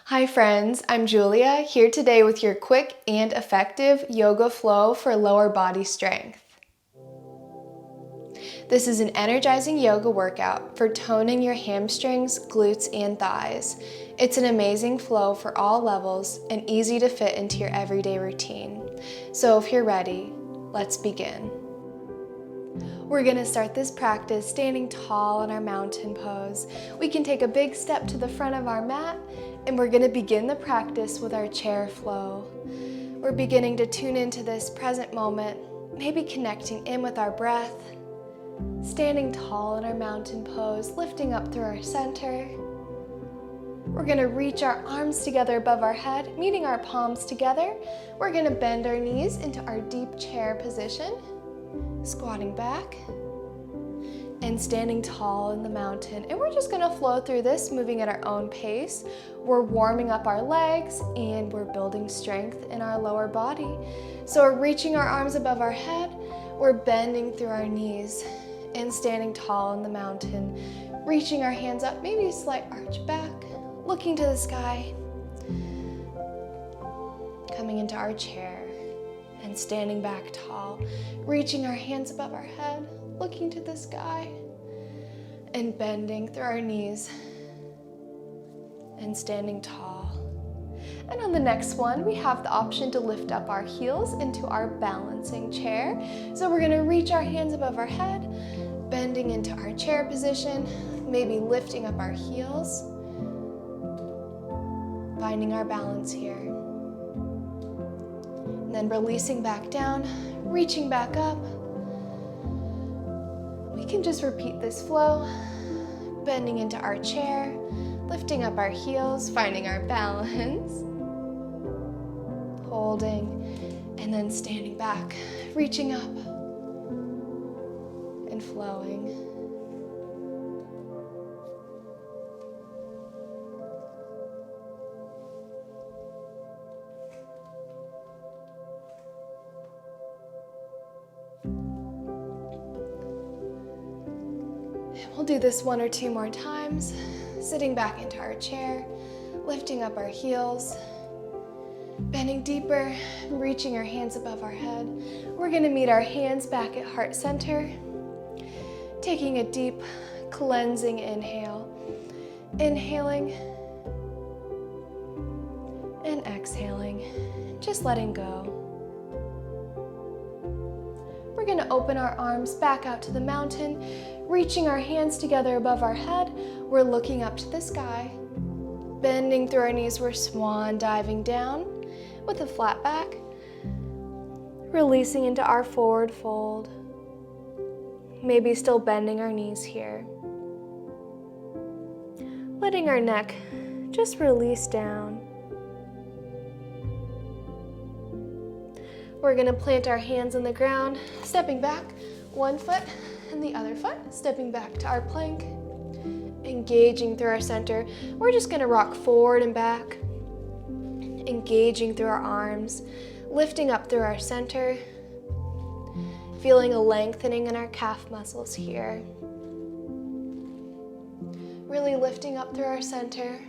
Hi friends, I'm Julia, here today with your quick and effective yoga flow for lower body strength. This is an energizing yoga workout for toning your hamstrings, glutes, and thighs. It's an amazing flow for all levels and easy to fit into your everyday routine. So if you're ready, let's begin. We're going to start this practice standing tall in our mountain pose. We can take a big step to the front of our mat, and we're going to begin the practice with our chair flow. We're beginning to tune into this present moment, maybe connecting in with our breath, standing tall in our mountain pose, lifting up through our center. We're going to reach our arms together above our head, meeting our palms together. We're going to bend our knees into our deep chair position, squatting back and standing tall in the mountain. And we're just gonna flow through this, moving at our own pace. We're warming up our legs and we're building strength in our lower body. So we're reaching our arms above our head, we're bending through our knees and standing tall in the mountain, reaching our hands up, maybe a slight arch back, looking to the sky, coming into our chair and standing back tall, reaching our hands above our head, looking to the sky, and bending through our knees and standing tall. And on the next one, we have the option to lift up our heels into our balancing chair. So we're gonna reach our hands above our head, bending into our chair position, maybe lifting up our heels, finding our balance here. And then releasing back down, reaching back up. We can just repeat this flow, bending into our chair, lifting up our heels, finding our balance, holding, and then standing back, reaching up, and flowing. We'll do this one or two more times, sitting back into our chair, lifting up our heels, bending deeper, reaching our hands above our head. We're going to meet our hands back at heart center, taking a deep cleansing inhale, inhaling and exhaling, just letting go. We're going to open our arms back out to the mountain, reaching our hands together above our head. We're looking up to the sky, bending through our knees. We're swan diving down with a flat back, releasing into our forward fold, maybe still bending our knees here, letting our neck just release down. We're going to plant our hands on the ground, stepping back, one foot and the other foot, stepping back to our plank, engaging through our center. We're just going to rock forward and back, engaging through our arms, lifting up through our center, feeling a lengthening in our calf muscles here. Really lifting up through our center.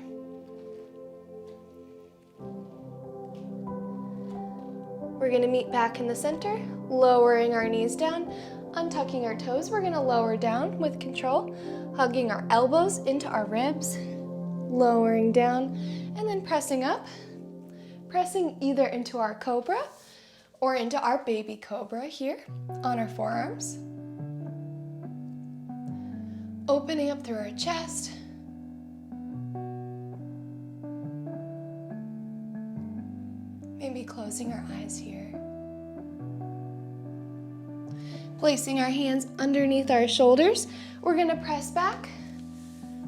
We're going to meet back in the center, lowering our knees down, untucking our toes. We're going to lower down with control, hugging our elbows into our ribs, lowering down, and then pressing up, pressing either into our cobra or into our baby cobra here on our forearms. Opening up through our chest. Maybe closing our eyes here. Placing our hands underneath our shoulders, we're going to press back,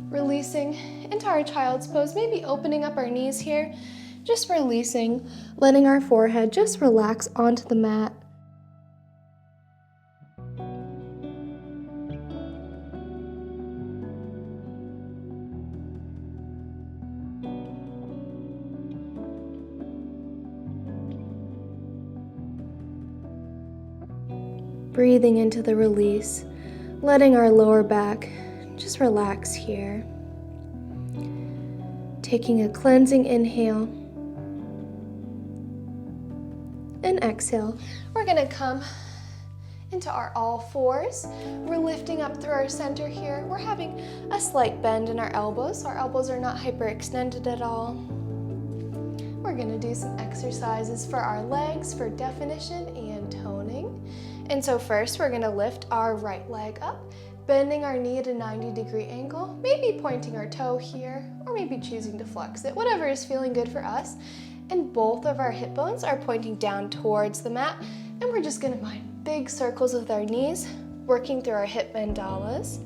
releasing into our child's pose, maybe opening up our knees here, just releasing, letting our forehead just relax onto the mat. Breathing into the release, letting our lower back just relax here. Taking a cleansing inhale and exhale. We're gonna come into our all fours. We're lifting up through our center here. We're having a slight bend in our elbows. Our elbows are not hyperextended at all. We're gonna do some exercises for our legs for definition and toning. And so first we're gonna lift our right leg up, bending our knee at a 90-degree angle, maybe pointing our toe here, or maybe choosing to flex it, whatever is feeling good for us. And both of our hip bones are pointing down towards the mat, and we're just gonna find big circles with our knees, working through our hip mandalas,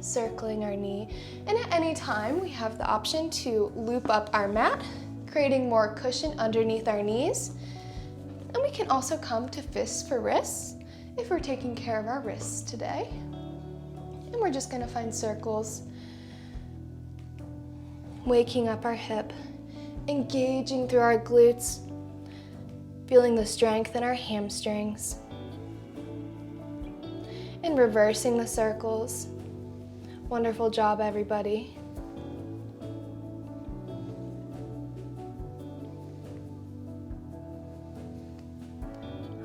circling our knee. And at any time, we have the option to loop up our mat, creating more cushion underneath our knees. And we can also come to fists for wrists, if we're taking care of our wrists today. And we're just gonna find circles, waking up our hip, engaging through our glutes, feeling the strength in our hamstrings, and reversing the circles. Wonderful job, everybody.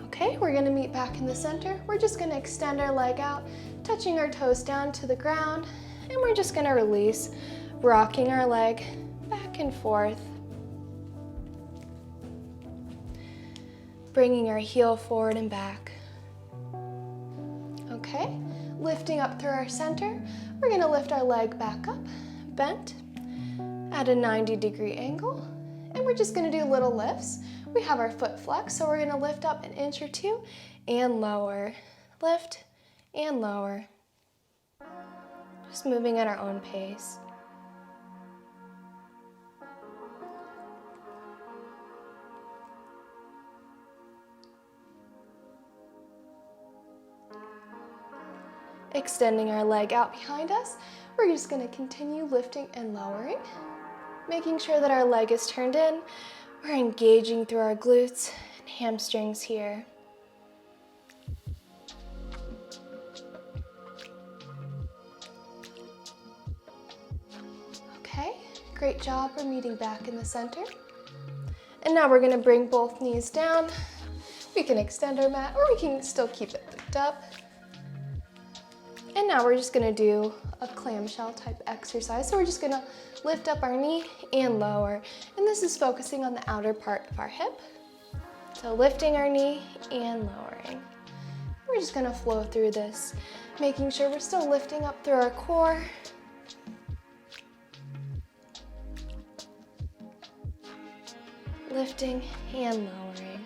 Okay, we're gonna meet back in the center. We're just gonna extend our leg out, touching our toes down to the ground, and we're just gonna release, rocking our leg back and forth, bringing our heel forward and back. Okay, lifting up through our center, we're gonna lift our leg back up, bent at a 90-degree angle, and we're just gonna do little lifts. We have our foot flexed, so we're gonna lift up an inch or two and lower. Lift and lower. Just moving at our own pace. Extending our leg out behind us, we're just gonna continue lifting and lowering, making sure that our leg is turned in. We're engaging through our glutes and hamstrings here. Okay, great job. We're meeting back in the center. And now we're gonna bring both knees down. We can extend our mat, or we can still keep it lift up. And now we're just gonna do a clamshell type exercise. So we're just gonna lift up our knee and lower. And this is focusing on the outer part of our hip. So lifting our knee and lowering. We're just gonna flow through this, making sure we're still lifting up through our core. Lifting and lowering.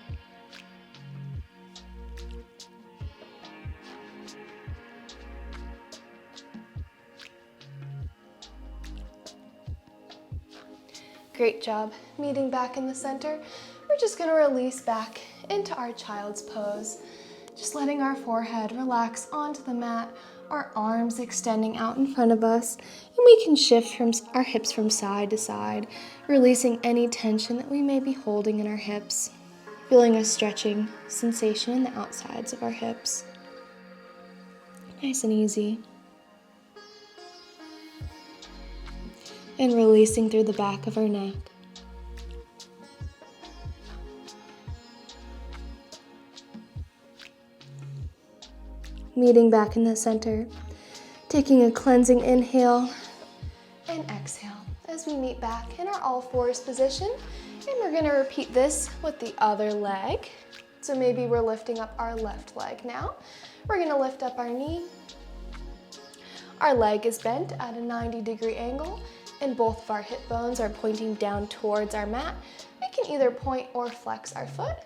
Great job. Meeting back in the center, we're just gonna release back into our child's pose. Just letting our forehead relax onto the mat, our arms extending out in front of us, and we can shift from our hips from side to side, releasing any tension that we may be holding in our hips, feeling a stretching sensation in the outsides of our hips. Nice and easy. And releasing through the back of our neck. Meeting back in the center, taking a cleansing inhale and exhale as we meet back in our all fours position. And we're gonna repeat this with the other leg. So maybe we're lifting up our left leg now. We're gonna lift up our knee. Our leg is bent at a 90-degree angle, and both of our hip bones are pointing down towards our mat. We can either point or flex our foot,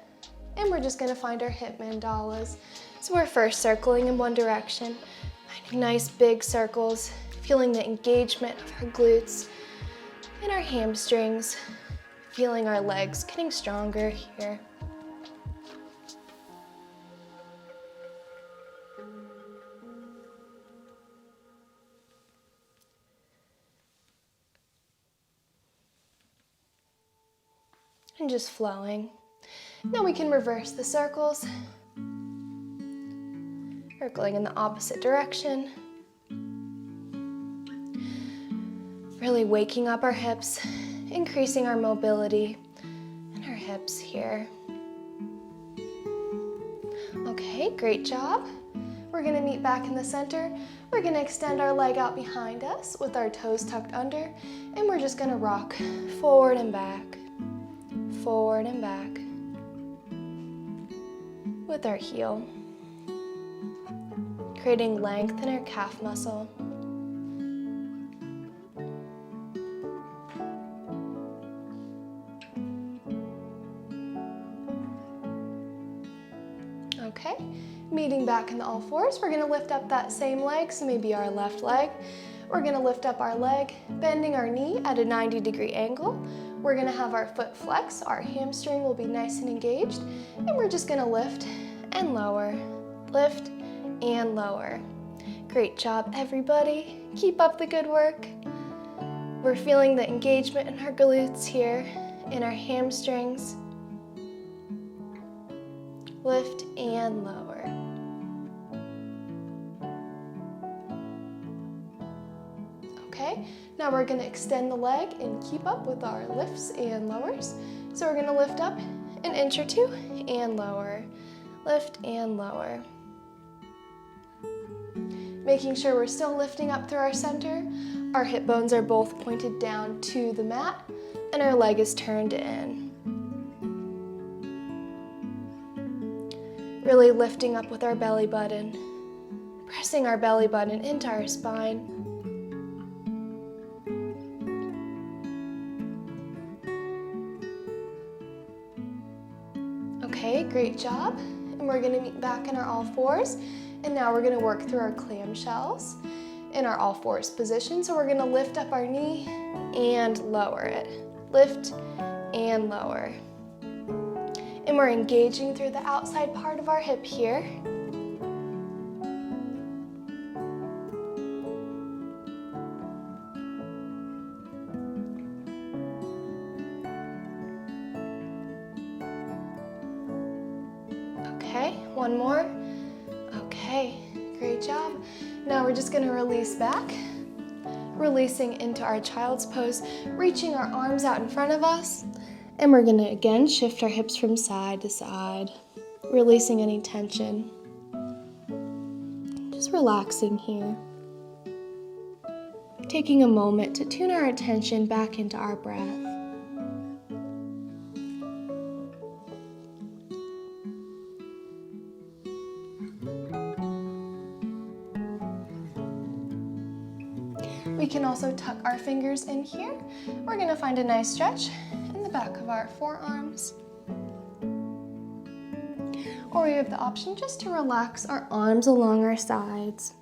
and we're just gonna find our hip mandalas. So we're first circling in one direction, finding nice big circles, feeling the engagement of our glutes and our hamstrings, feeling our legs getting stronger here. And just flowing. Now we can reverse the circles, circling in the opposite direction. Really waking up our hips, increasing our mobility in our hips here. Okay, great job. We're gonna meet back in the center. We're gonna extend our leg out behind us with our toes tucked under, and we're just gonna rock forward and back with our heel, creating length in our calf muscle. Okay, meeting back in the all fours, we're gonna lift up that same leg, so maybe our left leg. We're gonna lift up our leg, bending our knee at a 90-degree angle. We're gonna have our foot flex, our hamstring will be nice and engaged, and we're just gonna lift and lower, lift and lower. Great job, everybody. Keep up the good work. We're feeling the engagement in our glutes here, in our hamstrings. Lift and lower. Okay, now we're gonna extend the leg and keep up with our lifts and lowers. So we're gonna lift up an inch or two and lower, lift and lower. Making sure we're still lifting up through our center. Our hip bones are both pointed down to the mat and our leg is turned in. Really lifting up with our belly button, pressing our belly button into our spine. Okay, great job. And we're gonna meet back in our all fours. And now we're gonna work through our clamshells in our all fours position. So we're gonna lift up our knee and lower it. Lift and lower. And we're engaging through the outside part of our hip here. Okay, one more. Okay, great job. Now we're just gonna release back, releasing into our child's pose, reaching our arms out in front of us. And we're gonna again shift our hips from side to side, releasing any tension. Just relaxing here. Taking a moment to tune our attention back into our breath. We can also tuck our fingers in here. We're gonna find a nice stretch in the back of our forearms. Or we have the option just to relax our arms along our sides.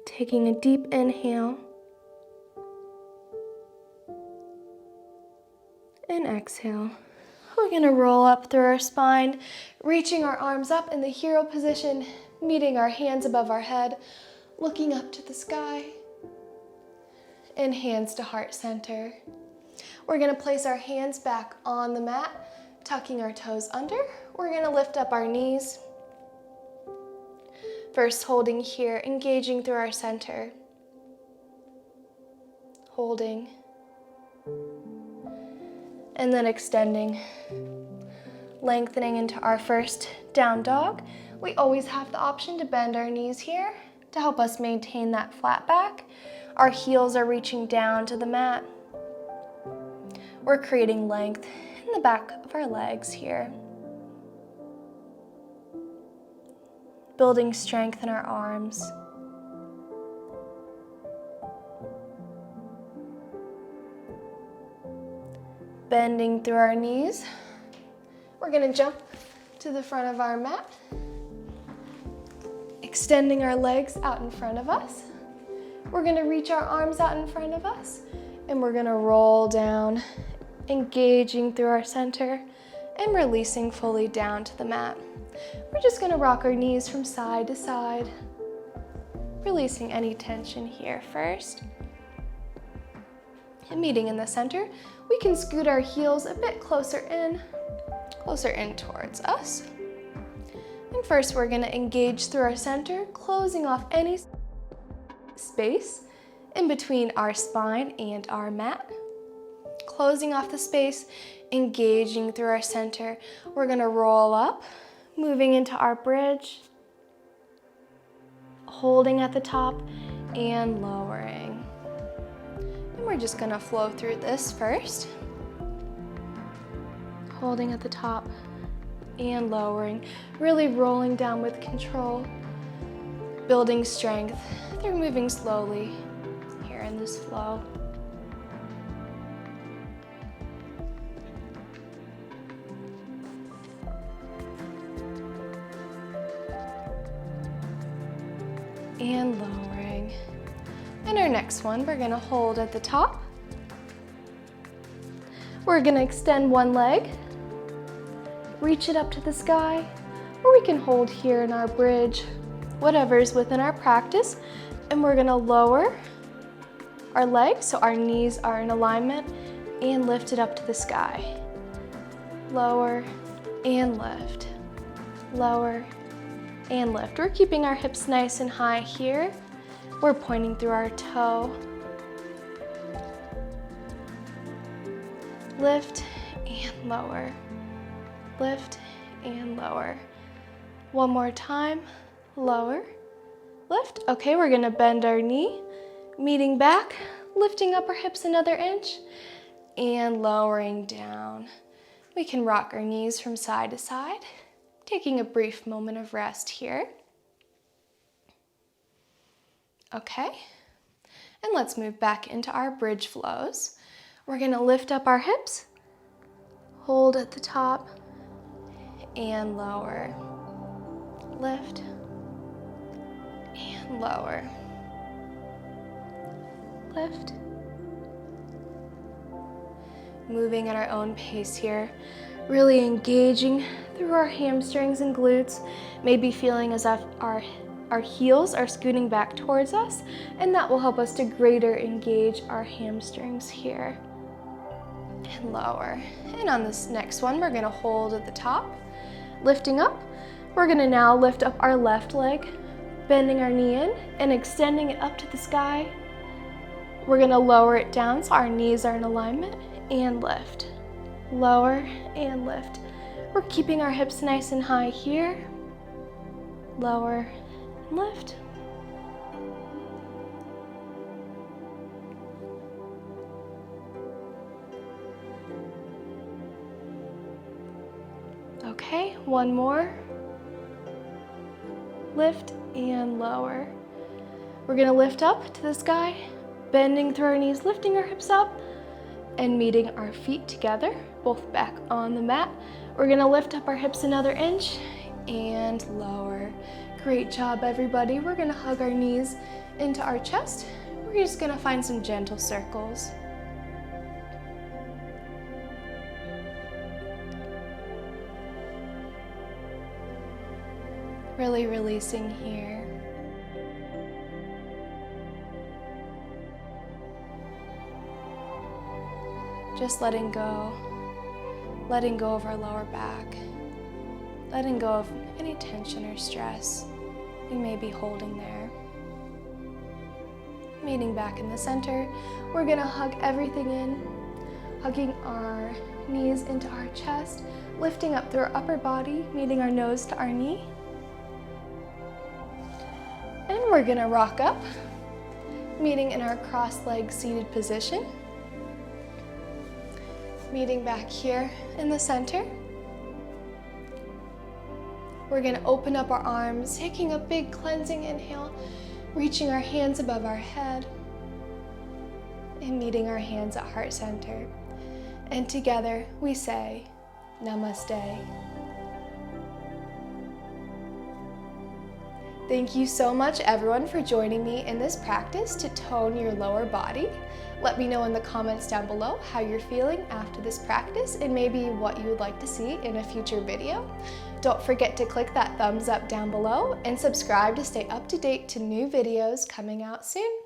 Taking a deep inhale and exhale. We're going to roll up through our spine, reaching our arms up in the hero position, meeting our hands above our head, looking up to the sky, and hands to heart center. We're going to place our hands back on the mat, tucking our toes under. We're going to lift up our knees. First holding here, engaging through our center. Holding. And then extending, lengthening into our first down dog. We always have the option to bend our knees here to help us maintain that flat back. Our heels are reaching down to the mat. We're creating length in the back of our legs here. Building strength in our arms. Bending through our knees. We're gonna jump to the front of our mat, extending our legs out in front of us. We're gonna reach our arms out in front of us, and we're gonna roll down, engaging through our center, and releasing fully down to the mat. We're just gonna rock our knees from side to side, releasing any tension here first. And meeting in the center, we can scoot our heels a bit closer in, closer in towards us. And first we're gonna engage through our center, closing off any space in between our spine and our mat. Closing off the space, engaging through our center. We're gonna roll up, moving into our bridge, holding at the top and lowering. And we're just gonna flow through this first. Holding at the top and lowering, really rolling down with control, building strength through moving slowly here in this flow. And lowering. And our next one, we're gonna hold at the top. We're gonna extend one leg, reach it up to the sky, or we can hold here in our bridge, whatever's within our practice. And we're gonna lower our leg so our knees are in alignment and lift it up to the sky. Lower and lift, lower and lift. We're keeping our hips nice and high here. We're pointing through our toe. Lift and lower. Lift and lower. One more time. Lower, lift. Okay, we're gonna bend our knee, meeting back, lifting up our hips another inch, and lowering down. We can rock our knees from side to side, taking a brief moment of rest here. Okay, and let's move back into our bridge flows. We're gonna lift up our hips, hold at the top, and lower. Lift, and lower. Lift. Moving at our own pace here, really engaging through our hamstrings and glutes, maybe feeling as if our heels are scooting back towards us, and that will help us to greater engage our hamstrings here. And lower. And on this next one, we're gonna hold at the top, lifting up. We're gonna now lift up our left leg, bending our knee in and extending it up to the sky. We're gonna lower it down so our knees are in alignment and lift. Lower and lift. We're keeping our hips nice and high here. Lower and lift. Okay, one more. Lift and lower. We're gonna lift up to the sky, bending through our knees, lifting our hips up, and meeting our feet together, both back on the mat. We're gonna lift up our hips another inch and lower. Great job, everybody. We're gonna hug our knees into our chest. We're just gonna find some gentle circles. Really releasing here. Just letting go of our lower back, letting go of any tension or stress we may be holding there. Meeting back in the center, we're gonna hug everything in, hugging our knees into our chest, lifting up through our upper body, meeting our nose to our knee. And we're gonna rock up, meeting in our cross-legged seated position. Meeting back here in the center. We're gonna open up our arms, taking a big cleansing inhale, reaching our hands above our head, and meeting our hands at heart center. And together we say, Namaste. Thank you so much, everyone, for joining me in this practice to tone your lower body. Let me know in the comments down below how you're feeling after this practice and maybe what you would like to see in a future video. Don't forget to click that thumbs up down below and subscribe to stay up to date to new videos coming out soon.